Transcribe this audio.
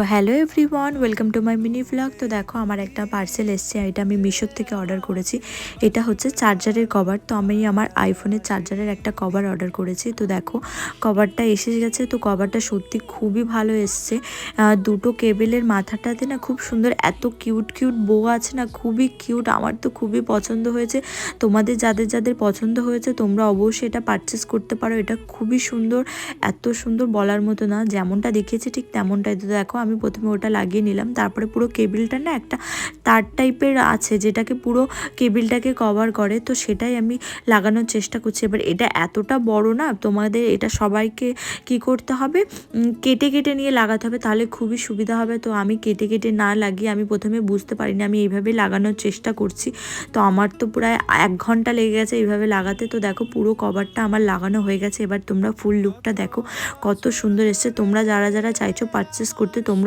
তো hello everyone, welcome to my mini vlog. তো দেখো আমার একটা পার্সেল এসছে, এটা আমি মিশোর থেকে অর্ডার করেছি। এটা হচ্ছে চার্জারের কভার। তো আমি আমার আইফোনের চার্জারের একটা কভার অর্ডার করেছি। তো দেখো কভারটা এসে গেছে। তো কভারটা সত্যি খুবই ভালো এসছে। দুটো কেবেলের মাথাটাতে না খুব সুন্দর, এত কিউট কিউট বো আছে না, খুবই কিউট। আমার তো খুবই পছন্দ হয়েছে। তোমাদের যাদের যাদের পছন্দ হয়েছে তোমরা অবশ্যই এটা পারচেস করতে পারো। এটা খুবই সুন্দর, এত সুন্দর বলার মতো না। যেমনটা দেখিয়েছি ঠিক তেমনটাই। তো দেখো আমি প্রথমে ওটা লাগিয়ে নিলাম, তারপরে পুরো কেবিলটা না একটা তার টাইপের আছে যেটাকে পুরো কেবিলটাকে কভার করে, তো সেটাই আমি লাগানোর চেষ্টা করছি। এবার এটা এতটা বড় না, তোমাদের এটা সবাইকে কি করতে হবে, কেটে কেটে নিয়ে লাগাতে হবে, তাহলে খুবই সুবিধা হবে। তো আমি কেটে কেটে না লাগিয়ে, আমি প্রথমে বুঝতে পারিনি, আমি এইভাবে লাগানোর চেষ্টা করছি। তো আমার তো প্রায় 1 ঘন্টা লেগে গেছে এইভাবে লাগাতে। তো দেখো পুরো কভারটা আমার লাগানো হয়ে গেছে। এবার তোমরা ফুল লুকটা দেখো কত সুন্দর এসছে। তোমরা যারা যারা চাইছো পারচেস করতে তোমরা